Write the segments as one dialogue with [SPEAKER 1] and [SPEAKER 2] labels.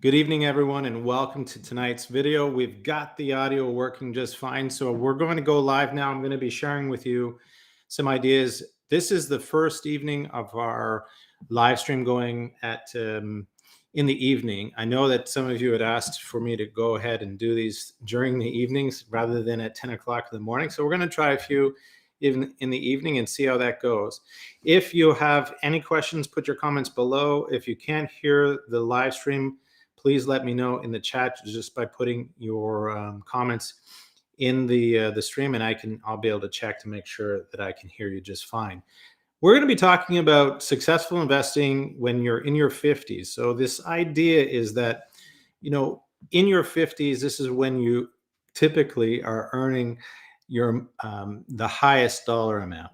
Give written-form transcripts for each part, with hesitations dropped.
[SPEAKER 1] Good evening, everyone, and welcome to tonight's video. We've got the audio working just fine, so we're going to go live now. I'm going to be sharing with you some ideas. This is the first evening of our live stream going at in the evening. I know that some of you had asked for me to go ahead and do these during the evenings rather than at 10 o'clock in the morning. So we're going to try a few in the evening and see how that goes. If you have any questions, put your comments below. If you can't hear the live stream, please let me know in the chat just by putting your comments in the stream, and I'll be able to check to make sure that I can hear you just fine. We're going to be talking about successful investing when you're in your 50s. So this idea is that, in your 50s, this is when you typically are earning your the highest dollar amount.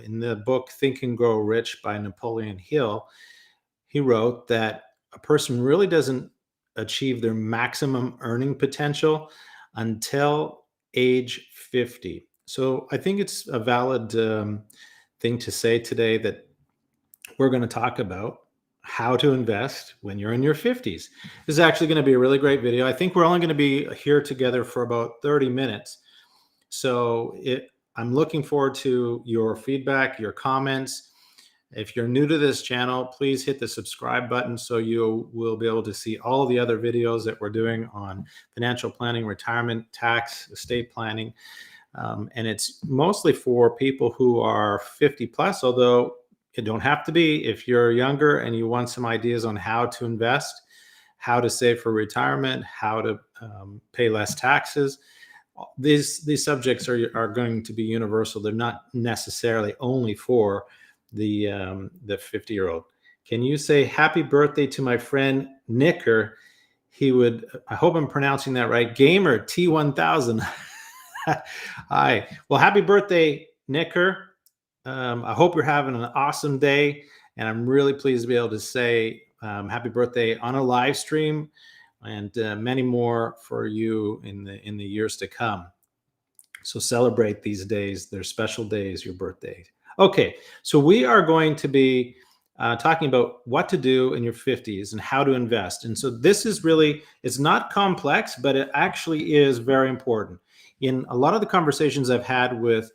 [SPEAKER 1] In the book Think and Grow Rich by Napoleon Hill, he wrote that a person really doesn't achieve their maximum earning potential until age 50. So I think it's a valid thing to say today that we're going to talk about how to invest when you're in your 50s. This is actually going to be a really great video. I think we're only going to be here together for about 30 minutes. So I'm looking forward to your feedback, your comments. If you're new to this channel, please hit the subscribe button so you will be able to see all the other videos that we're doing on financial planning, retirement, tax, estate planning. And it's mostly for people who are 50 plus, although it don't have to be. If you're younger and you want some ideas on how to invest, how to save for retirement, how to pay less taxes, these subjects are going to be universal. They're not necessarily only for the 50-year-old. Can you say happy birthday to my friend Nicker? I hope I'm pronouncing that right, Gamer T1000. Hi. Well, happy birthday, Nicker. I hope you're having an awesome day, and I'm really pleased to be able to say happy birthday on a live stream, and many more for you in the years to come. So celebrate these days. They're special days, your birthday. Okay, so we are going to be talking about what to do in your 50s and how to invest. And so this is really, it's not complex, but it actually is very important. In a lot of the conversations I've had with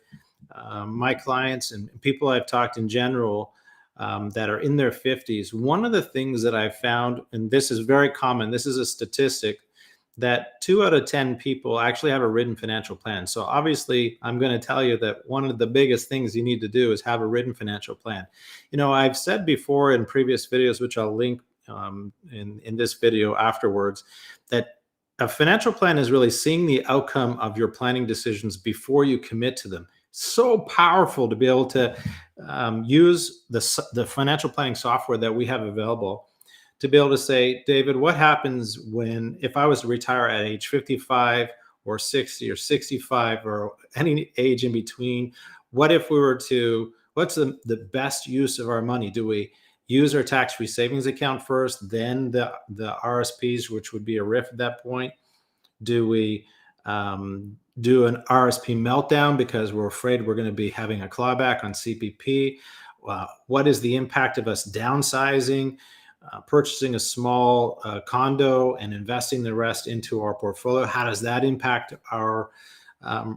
[SPEAKER 1] my clients and people I've talked in general that are in their 50s, one of the things that I've found, and this is very common, this is a statistic, that 2 out of 10 people actually have a written financial plan. So obviously, I'm going to tell you that one of the biggest things you need to do is have a written financial plan. I've said before in previous videos, which I'll link in this video afterwards, that a financial plan is really seeing the outcome of your planning decisions before you commit to them. So powerful to be able to use the financial planning software that we have available to be able to say, David, what happens if I was to retire at age 55 or 60 or 65 or any age in between? What if we were to, what's the best use of our money? Do we use our tax-free savings account first, then the RSPs, which would be a RIF at that point? Do we do an RSP meltdown because we're afraid we're going to be having a clawback on CPP? What is the impact of us downsizing? Purchasing a small condo and investing the rest into our portfolio, how does that impact our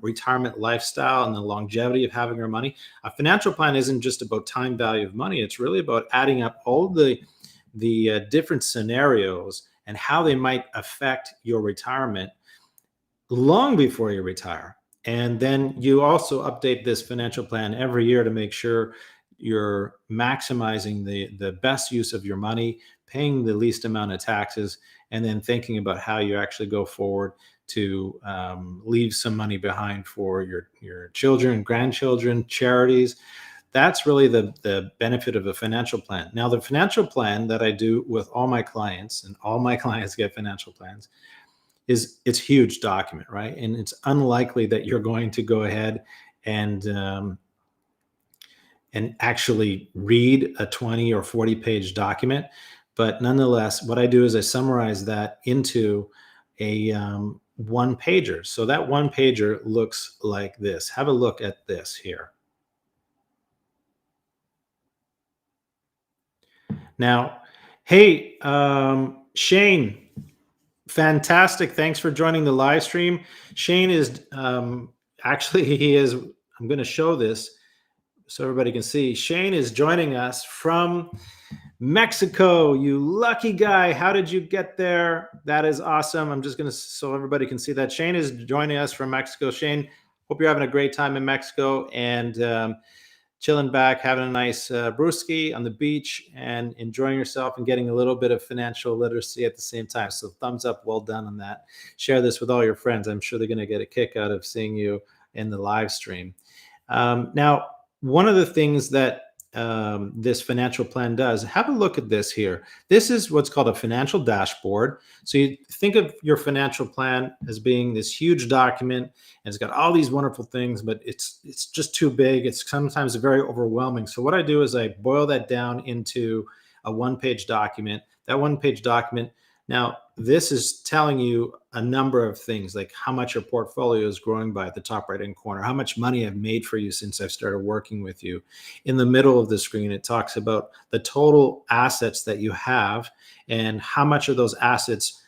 [SPEAKER 1] retirement lifestyle and the longevity of having our money? A financial plan isn't just about time value of money. It's really about adding up all the different scenarios and how they might affect your retirement long before you retire. And then you also update this financial plan every year to make sure you're maximizing the best use of your money, paying the least amount of taxes, and then thinking about how you actually go forward to leave some money behind for your children, grandchildren, charities. That's really the benefit of a financial plan. Now, the financial plan that I do with all my clients, and all my clients get financial plans, it's a huge document, right? And it's unlikely that you're going to go ahead and actually read a 20 or 40 page document. But nonetheless, what I do is I summarize that into a one pager. So that one pager looks like this. Have a look at this here. Now, hey, Shane, Fantastic. Thanks for joining the live stream. Shane is actually, he is, I'm going to show this so everybody can see. Shane is joining us from Mexico. You lucky guy. How did you get there? That is awesome. I'm just going to, so everybody can see that. Shane is joining us from Mexico. Shane, hope you're having a great time in Mexico and chilling back, having a nice brewski on the beach and enjoying yourself and getting a little bit of financial literacy at the same time. So thumbs up, well done on that. Share this with all your friends. I'm sure they're going to get a kick out of seeing you in the live stream. Now, one of the things that this financial plan does, have a look at this here. This is what's called a financial dashboard. So you think of your financial plan as being this huge document, and it's got all these wonderful things, but it's just too big. It's sometimes very overwhelming. So what I do is I boil that down into a one-page document. That one-page document, now this is telling you a number of things, like how much your portfolio is growing by at the top right-hand corner, how much money I've made for you since I've started working with you. In the middle of the screen, it talks about the total assets that you have and how much are those assets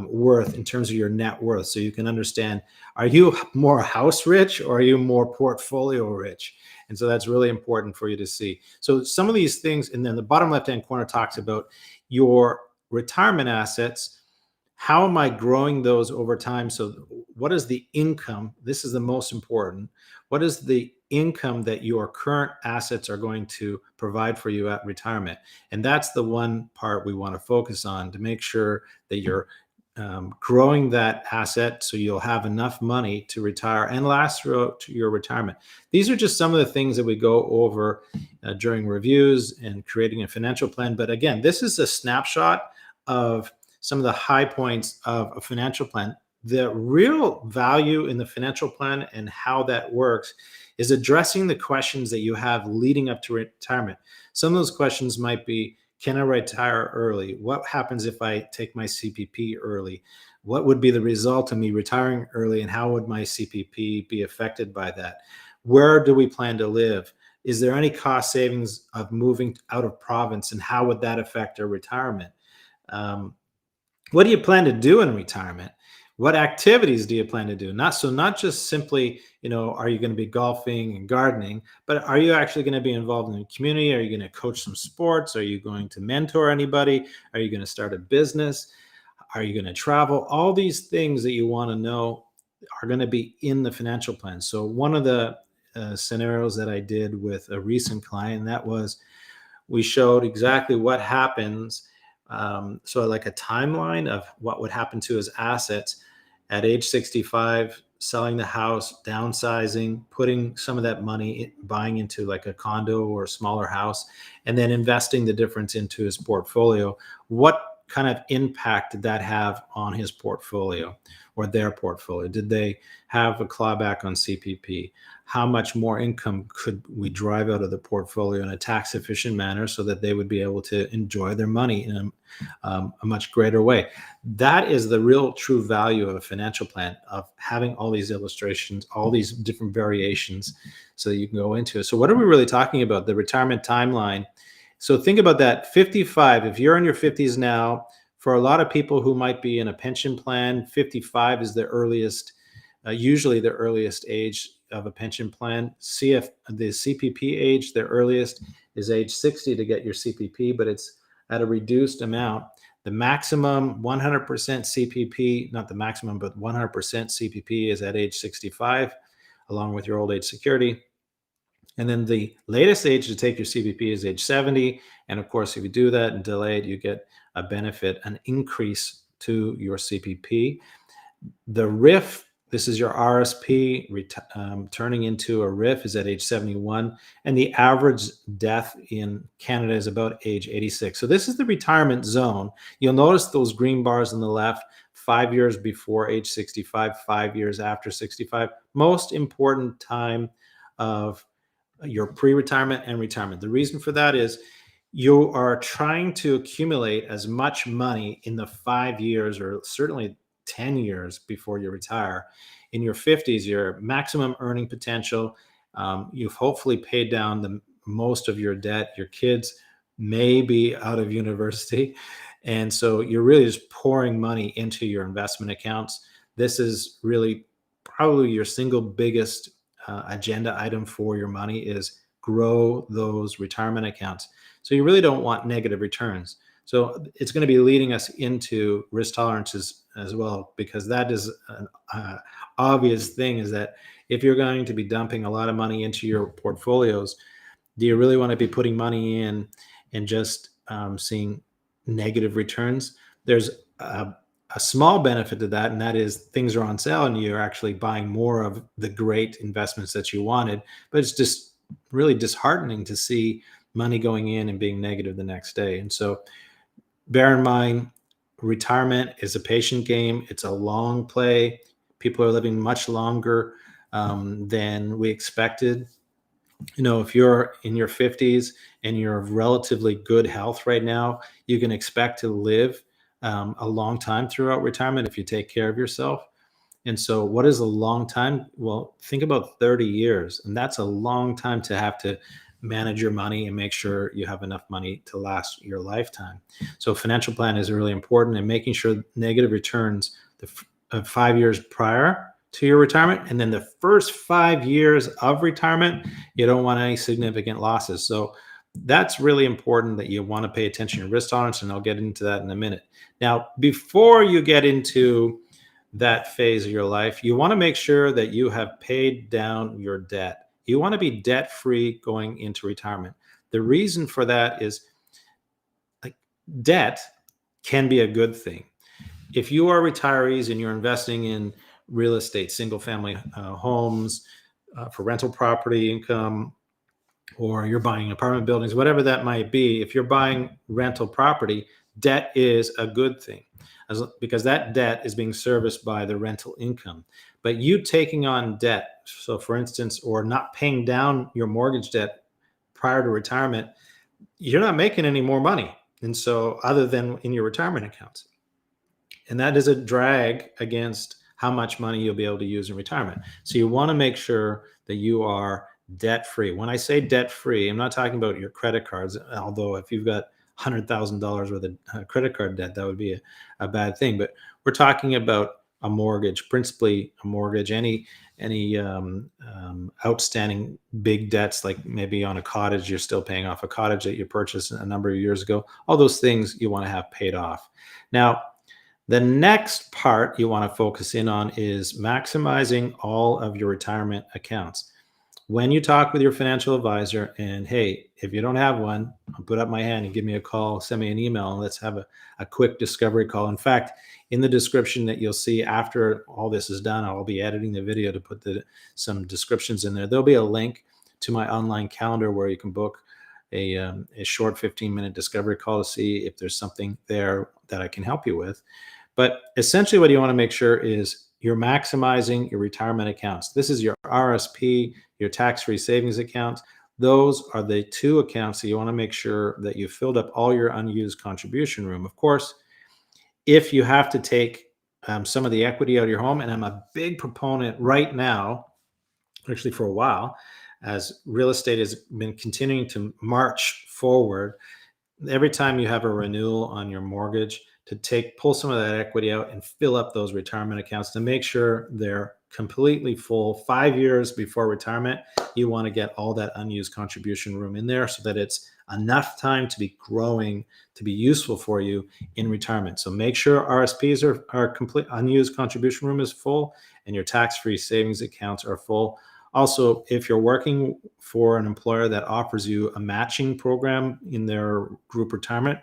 [SPEAKER 1] worth in terms of your net worth. So you can understand, are you more house rich or are you more portfolio rich? And so that's really important for you to see. So some of these things, and then the bottom left-hand corner talks about your retirement assets. How am I growing those over time? So what is the income? This is the most important. What is the income that your current assets are going to provide for you at retirement? And that's the one part we want to focus on to make sure that you're growing that asset so you'll have enough money to retire and last throughout your retirement. These are just some of the things that we go over during reviews and creating a financial plan. But again, this is a snapshot of some of the high points of a financial plan. The real value in the financial plan and how that works is addressing the questions that you have leading up to retirement. Some of those questions might be, can I retire early? What happens if I take my CPP early? What would be the result of me retiring early, and how would my CPP be affected by that? Where do we plan to live? Is there any cost savings of moving out of province, and how would that affect our retirement? What do you plan to do in retirement? What activities do you plan to do? Not just simply, are you going to be golfing and gardening, but are you actually going to be involved in the community? Are you going to coach some sports? Are you going to mentor anybody? Are you going to start a business? Are you going to travel? All these things that you want to know are going to be in the financial plan. So one of the scenarios that I did with a recent client, that was, we showed exactly what happens. So like a timeline of what would happen to his assets at age 65, selling the house, downsizing, putting some of that money buying into like a condo or a smaller house, and then investing the difference into his portfolio. What kind of impact did that have on his portfolio or their portfolio? Did they have a clawback on CPP? How much more income could we drive out of the portfolio in a tax efficient manner so that they would be able to enjoy their money in a much greater way? That is the real true value of a financial plan, of having all these illustrations, all these different variations so that you can go into it. So what are we really talking about? The retirement timeline. So think about that. 55, if you're in your 50s now, for a lot of people who might be in a pension plan, 55 is the earliest, usually the earliest age of a pension plan. See if the CPP age, the earliest is age 60 to get your CPP, but it's at a reduced amount. The maximum 100% CPP, not the maximum, but 100% CPP is at age 65, along with your old age security. And then the latest age to take your CPP is age 70. And of course, if you do that and delay it, you get a benefit, an increase to your CPP. The RIF, this is your RSP, turning into a RIF, is at age 71. And the average death in Canada is about age 86. So this is the retirement zone. You'll notice those green bars on the left, 5 years before age 65, 5 years after 65. Most important time of your pre-retirement and retirement. The reason for that is you are trying to accumulate as much money in the 5 years or certainly 10 years before you retire. In your 50s, your maximum earning potential, you've hopefully paid down the most of your debt. Your kids may be out of university, And so you're really just pouring money into your investment accounts. This is really probably your single biggest agenda item for your money is grow those retirement accounts. So you really don't want negative returns. So it's going to be leading us into risk tolerances as well, because that is an obvious thing, is that if you're going to be dumping a lot of money into your portfolios, do you really want to be putting money in and just seeing negative returns? There's a small benefit to that, and that is things are on sale and you're actually buying more of the great investments that you wanted. But it's just really disheartening to see money going in and being negative the next day. And so bear in mind, retirement is a patient game. It's a long play. People are living much longer than we expected. If you're in your 50s and you're of relatively good health right now, you can expect to live a long time throughout retirement if you take care of yourself. And so, what is a long time? Well, think about 30 years, and that's a long time to have to manage your money and make sure you have enough money to last your lifetime. So, financial plan is really important, and making sure negative returns the 5 years prior to your retirement, and then the first 5 years of retirement, you don't want any significant losses. So, that's really important, that you want to pay attention to risk tolerance, and I'll get into that in a minute. Now, before you get into that phase of your life, you want to make sure that you have paid down your debt. You want to be debt free going into retirement. The reason for that is, like, debt can be a good thing. If you are retirees and you're investing in real estate, single family homes for rental property income, or you're buying apartment buildings, whatever that might be, if you're buying rental property, debt is a good thing, because that debt is being serviced by the rental income. But you taking on debt, so for instance, or not paying down your mortgage debt prior to retirement, you're not making any more money. And so, other than in your retirement accounts. And that is a drag against how much money you'll be able to use in retirement. So you want to make sure that you are debt free. When I say debt free, I'm not talking about your credit cards, although if you've got $100,000 worth of credit card debt, that would be a bad thing. But we're talking about a mortgage, principally a mortgage, any outstanding big debts, like maybe on a cottage, you're still paying off a cottage that you purchased a number of years ago. All those things you want to have paid off. Now, the next part you want to focus in on is maximizing all of your retirement accounts. When you talk with your financial advisor, and hey, if you don't have one, I'll put up my hand and give me a call, send me an email, and let's have a quick discovery call. In fact, in the description that you'll see after all this is done, I'll be editing the video to put some descriptions in there. There'll be a link to my online calendar where you can book a short 15-minute discovery call to see if there's something there that I can help you with. But essentially what you want to make sure is you're maximizing your retirement accounts. This is your RSP, your tax-free savings account. Those are the two accounts that you want to make sure that you filled up all your unused contribution room. Of course, if you have to take some of the equity out of your home, and I'm a big proponent right now, actually for a while, as real estate has been continuing to march forward, every time you have a renewal on your mortgage, to pull some of that equity out and fill up those retirement accounts to make sure they're completely full. 5 years before retirement, you want to get all that unused contribution room in there so that it's enough time to be growing, to be useful for you in retirement. So make sure RSPs are complete, unused contribution room is full, and your tax-free savings accounts are full. Also, if you're working for an employer that offers you a matching program in their group retirement,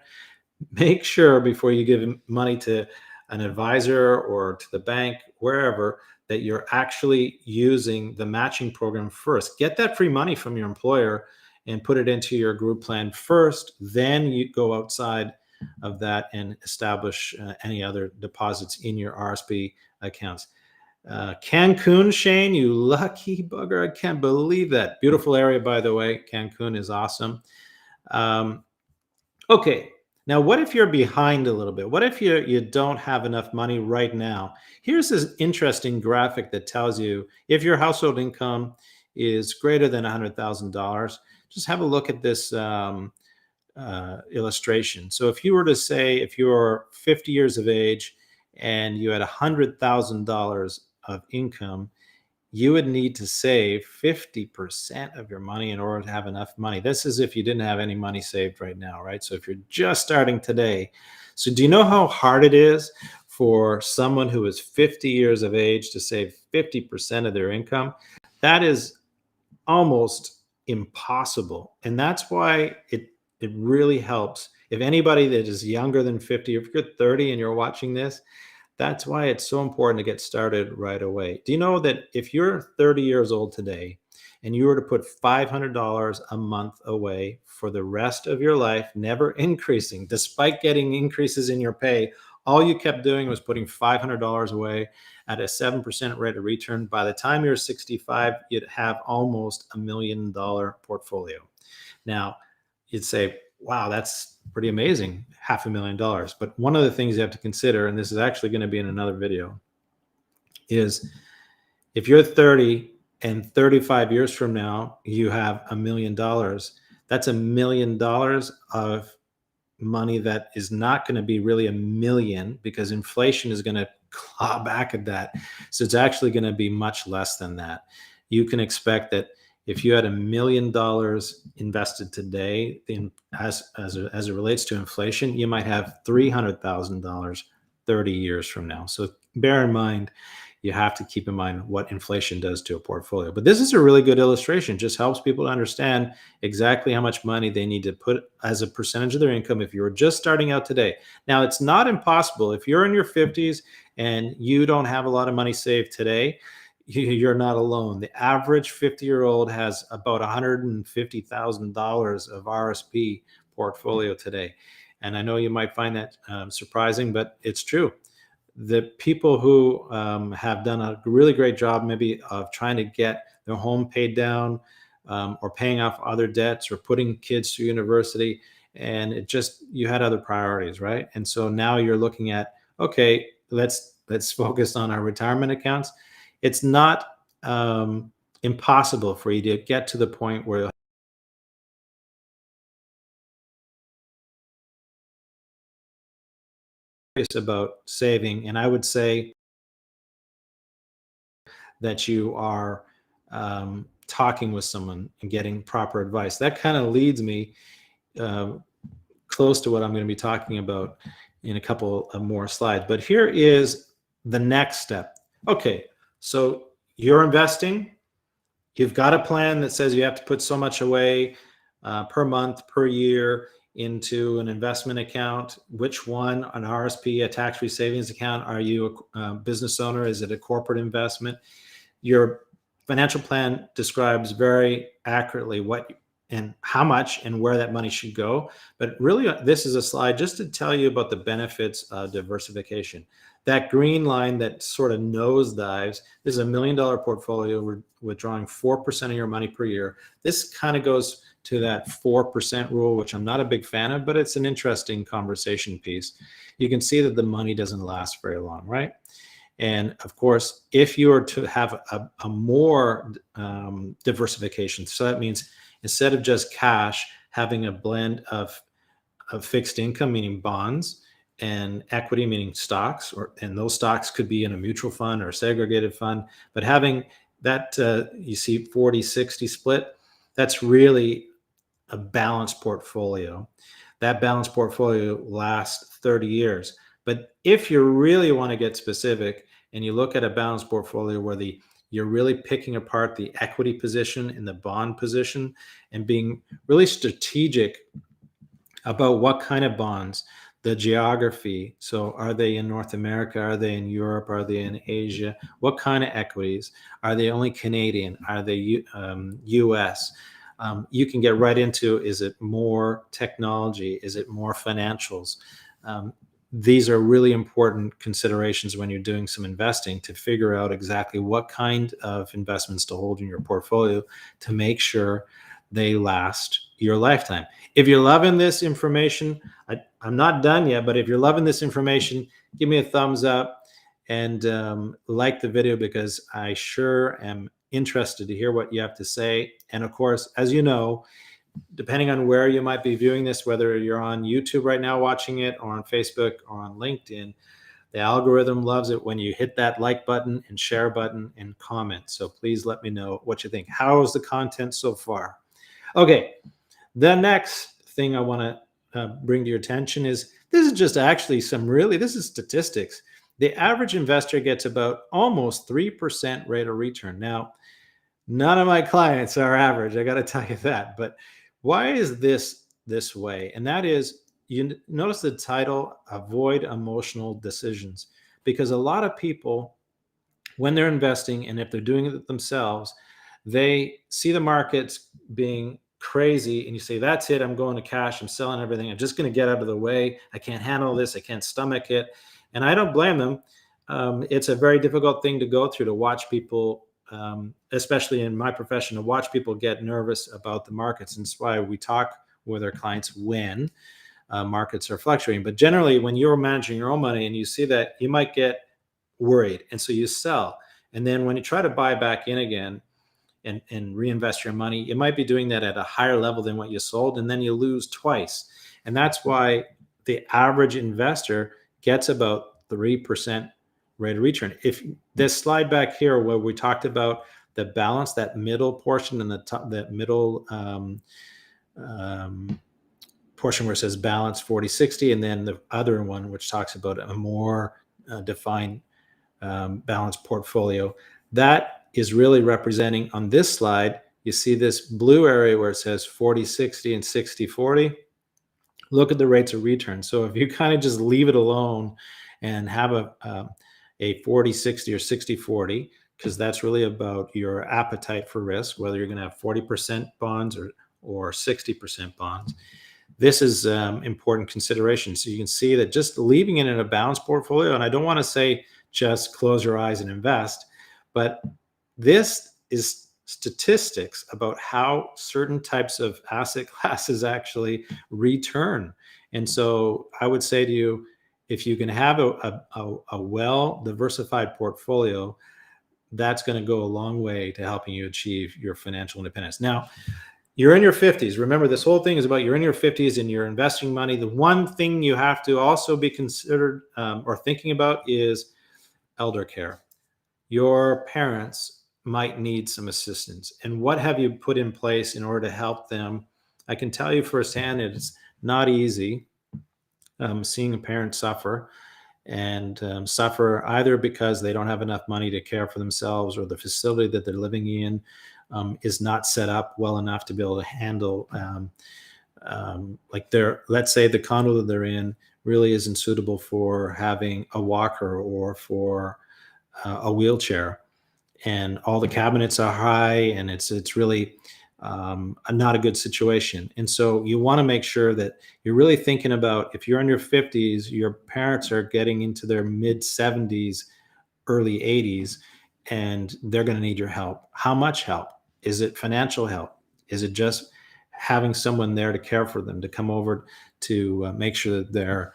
[SPEAKER 1] make sure before you give money to an advisor or to the bank, wherever, that you're actually using the matching program first. Get that free money from your employer and put it into your group plan first. Then you go outside of that and establish any other deposits in your RSP accounts. Cancun, Shane, you lucky bugger. I can't believe that. Beautiful area, by the way. Cancun is awesome. Okay. Now, what if you're behind a little bit? What if you don't have enough money right now? Here's this interesting graphic that tells you if your household income is greater than $100,000. Just have a look at this illustration. So if you were to say, if you were 50 years of age and you had $100,000 of income, you would need to save 50% of your money in order to have enough money. This is if you didn't have any money saved right now, right? So if you're just starting today. So do you know how hard it is for someone who is 50 years of age to save 50% of their income? That is almost impossible. And that's why it really helps. If anybody that is younger than 50, if you're 30 and you're watching this, that's why it's so important to get started right away. Do you know that if you're 30 years old today and you were to put $500 a month away for the rest of your life, never increasing, despite getting increases in your pay, all you kept doing was putting $500 away at a 7% rate of return. By the time you're 65, you'd have almost $1 million portfolio. Now, you'd say, wow, that's pretty amazing, $500,000. But one of the things you have to consider, and this is actually going to be in another video, is if you're 30 and 35 years from now, you have $1 million, that's $1 million of money that is not going to be really a million, because inflation is going to claw back at that. So it's actually going to be much less than that. You can expect that if you had $1 million invested today, as it relates to inflation, you might have $300,000 30 years from now. So bear in mind, you have to keep in mind what inflation does to a portfolio. But this is a really good illustration. It just helps people to understand exactly how much money they need to put as a percentage of their income if you were just starting out today. Now, it's not impossible. If you're in your 50s and you don't have a lot of money saved today, you're not alone. The average 50-year-old has about $150,000 of RSP portfolio today. And I know you might find that surprising, but it's true. The people who have done a really great job maybe of trying to get their home paid down, or paying off other debts, or putting kids through university, and you had other priorities, right? And so now you're looking at, okay, let's focus on our retirement accounts. It's not impossible for you to get to the point where it's about saving. And I would say that you are talking with someone and getting proper advice. That kind of leads me close to what I'm going to be talking about in a couple of more slides. But here is the next step. Okay, so you're investing. You've got a plan that says you have to put so much away per month, per year into an investment account. Which one? An RSP, a tax-free savings account? Are you a business owner? Is it a corporate investment? Your financial plan describes very accurately what and how much and where that money should go. But really, this is a slide just to tell you about the benefits of diversification. That green line that sort of nosedives, this is $1 million portfolio. We're withdrawing 4% of your money per year. This kind of goes to that 4% rule, which I'm not a big fan of, but it's an interesting conversation piece. You can see that the money doesn't last very long, right? And of course, if you are to have a more diversification, so that means instead of just cash, having a blend of fixed income, meaning bonds, and equity, meaning stocks, and those stocks could be in a mutual fund or a segregated fund, but having that, you see 40-60 split, that's really a balanced portfolio. That balanced portfolio lasts 30 years. But if you really want to get specific and you look at a balanced portfolio where you're really picking apart the equity position and the bond position and being really strategic about what kind of bonds, the geography. So are they in North America? Are they in Europe? Are they in Asia? What kind of equities? Are they only Canadian? Are they US? You can get right into, is it more technology? Is it more financials? These are really important considerations when you're doing some investing, to figure out exactly what kind of investments to hold in your portfolio to make sure they last your lifetime. If you're loving this information, I'm not done yet, but if you're loving this information, give me a thumbs up and like the video, because I sure am interested to hear what you have to say. And of course, as you know, depending on where you might be viewing this, whether you're on YouTube right now watching it or on Facebook or on LinkedIn, the algorithm loves it when you hit that like button and share button and comment. So please let me know what you think. How is the content so far? Okay, the next thing I want to bring to your attention is this is just actually this is statistics. The average investor gets about almost 3% rate of return. Now, none of my clients are average. I got to tell you that. But why is this way? And that is, you notice the title, Avoid Emotional Decisions. Because a lot of people, when they're investing, and if they're doing it themselves, they see the markets being crazy and you say, that's it, I'm going to cash, I'm selling everything, I'm just going to get out of the way, I can't handle this, I can't stomach it. And I don't blame them. It's a very difficult thing to go through, to watch people, especially in my profession, to watch people get nervous about the markets. And that's why we talk with our clients when markets are fluctuating. But generally, when you're managing your own money and you see that, you might get worried, and so you sell. And then when you try to buy back in again and reinvest your money, you might be doing that at a higher level than what you sold, and then you lose twice. And that's why the average investor gets about 3% rate of return. If this slide back here where we talked about the balance, that middle portion and the top, that middle portion where it says balance 40-60, and then the other one which talks about a more defined balanced portfolio, that is really representing, on this slide, you see this blue area where it says 40-60 and 60-40. Look at the rates of return. So if you kind of just leave it alone and have a 40-60 or 60-40, because that's really about your appetite for risk, whether you're going to have 40% bonds or 60% bonds. This is important consideration. So you can see that just leaving it in a balanced portfolio, and I don't want to say just close your eyes and invest, but this is statistics about how certain types of asset classes actually return. And so I would say to you, if you can have a well-diversified portfolio, that's going to go a long way to helping you achieve your financial independence. Now, you're in your 50s. Remember, this whole thing is about you're in your 50s and you're investing money. The one thing you have to also be considered or thinking about is ElderCare. Your parents might need some assistance. And what have you put in place in order to help them? I can tell you firsthand, it's not easy seeing a parent suffer, and suffer either because they don't have enough money to care for themselves, or the facility that they're living in is not set up well enough to be able to handle, like let's say the condo that they're in really isn't suitable for having a walker or for a wheelchair, and all the cabinets are high, and it's really not a good situation. And so you want to make sure that you're really thinking about, if you're in your 50s, your parents are getting into their mid 70s, early 80s, and they're going to need your help. How much help? Is it financial help? Is it just having someone there to care for them, to come over to make sure that they're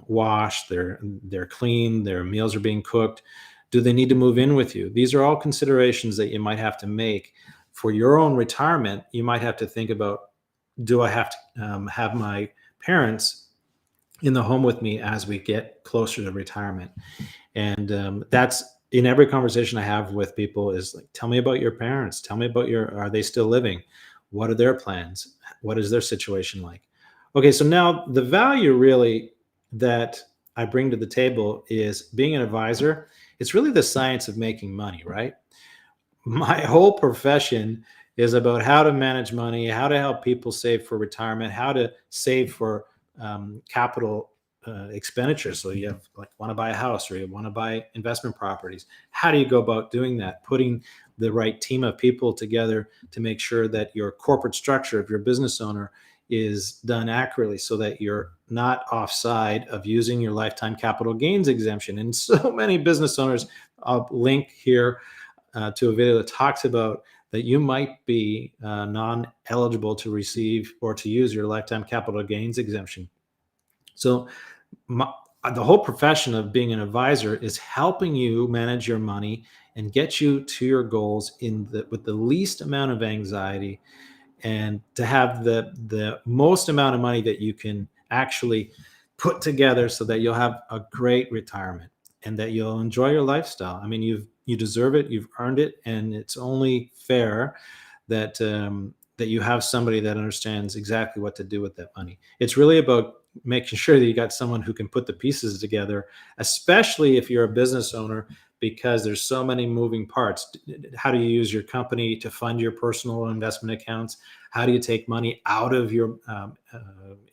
[SPEAKER 1] washed, they're clean, their meals are being cooked? Do they need to move in with you? These are all considerations that you might have to make. For your own retirement, you might have to think about, do I have to have my parents in the home with me as we get closer to retirement? And that's in every conversation I have with people, is like, tell me about your parents. Tell me about are they still living? What are their plans? What is their situation like? Okay, so now the value really that I bring to the table is being an advisor. It's really the science of making money, right? My whole profession is about how to manage money, how to help people save for retirement, how to save for capital expenditures. So you have, like, want to buy a house, or you want to buy investment properties. How do you go about doing that? Putting the right team of people together to make sure that your corporate structure of your business owner is done accurately, so that you're not offside of using your lifetime capital gains exemption. And so many business owners, I'll link here to a video that talks about that you might be non-eligible to receive or to use your lifetime capital gains exemption. So the whole profession of being an advisor is helping you manage your money and get you to your goals with the least amount of anxiety and to have the most amount of money that you can actually put together so that you'll have a great retirement and that you'll enjoy your lifestyle. I mean, you deserve it, you've earned it, and it's only fair that that you have somebody that understands exactly what to do with that money. It's really about making sure that you got someone who can put the pieces together, especially if you're a business owner, because there's so many moving parts. How do you use your company to fund your personal investment accounts? How do you take money out of your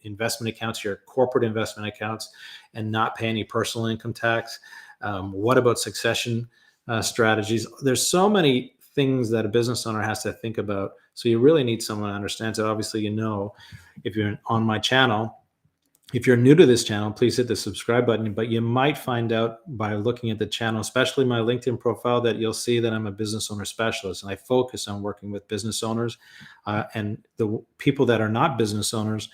[SPEAKER 1] investment accounts, your corporate investment accounts, and not pay any personal income tax? What about succession strategies? There's so many things that a business owner has to think about. So you really need someone who understands it. Obviously, if you're on my channel, if you're new to this channel, please hit the subscribe button. But you might find out by looking at the channel, especially my LinkedIn profile, that you'll see that I'm a business owner specialist, and I focus on working with business owners. And the people that are not business owners,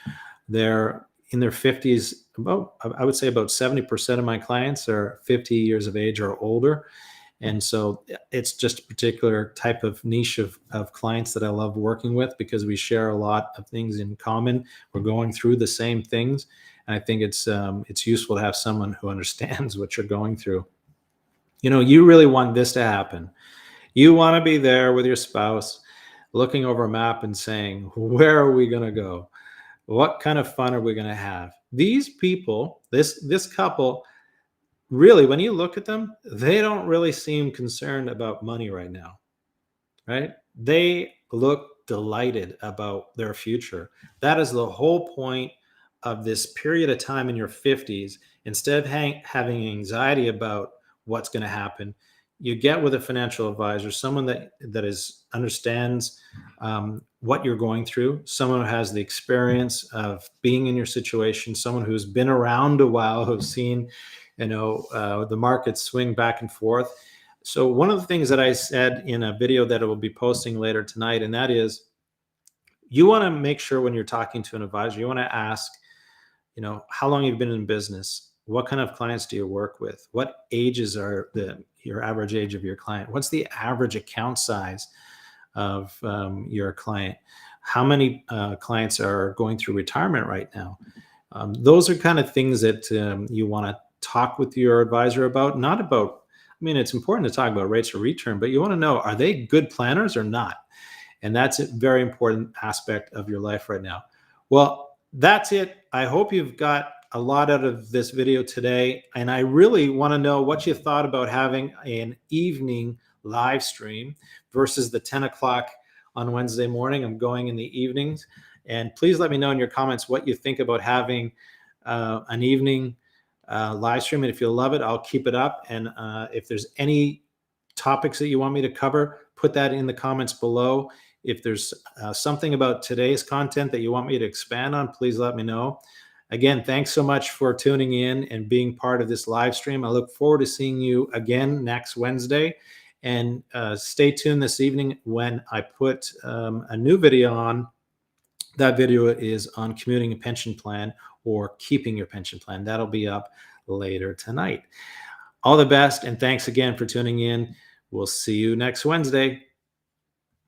[SPEAKER 1] they're in their 50s. I would say about 70% of my clients are 50 years of age or older. And so it's just a particular type of niche of clients that I love working with, because we share a lot of things in common. We're going through the same things. And I think it's useful to have someone who understands what you're going through. You really want this to happen. You want to be there with your spouse, looking over a map and saying, where are we going to go? What kind of fun are we going to have? These people, this couple, really, when you look at them, they don't really seem concerned about money right now, right? They look delighted about their future. That is the whole point of this period of time in your 50s. Instead of having anxiety about what's going to happen, you get with a financial advisor, someone that understands what you're going through, someone who has the experience of being in your situation, someone who's been around a while, who's seen the markets swing back and forth. So one of the things that I said in a video that I will be posting later tonight, and that is, you want to make sure when you're talking to an advisor, you want to ask, how long you've been in business, what kind of clients do you work with, what ages are your average age of your client, what's the average account size of your client, how many clients are going through retirement right now. Those are kind of things that you want to talk with your advisor about. Not about, it's important to talk about rates of return, but you want to know, are they good planners or not? And that's a very important aspect of your life right now. Well, that's it. I hope you've got a lot out of this video today. And I really want to know what you thought about having an evening live stream versus the 10 o'clock on Wednesday morning. I'm going in the evenings. And please let me know in your comments what you think about having an evening live stream. And if you love it, I'll keep it up. And if there's any topics that you want me to cover, put that in the comments below. If there's something about today's content that you want me to expand on, please let me know. Again, thanks so much for tuning in and being part of this live stream. I look forward to seeing you again next Wednesday. And stay tuned this evening when I put a new video on. That video is on commuting a pension plan or keeping your pension plan. That'll be up later tonight. All the best, and thanks again for tuning in. We'll see you next Wednesday.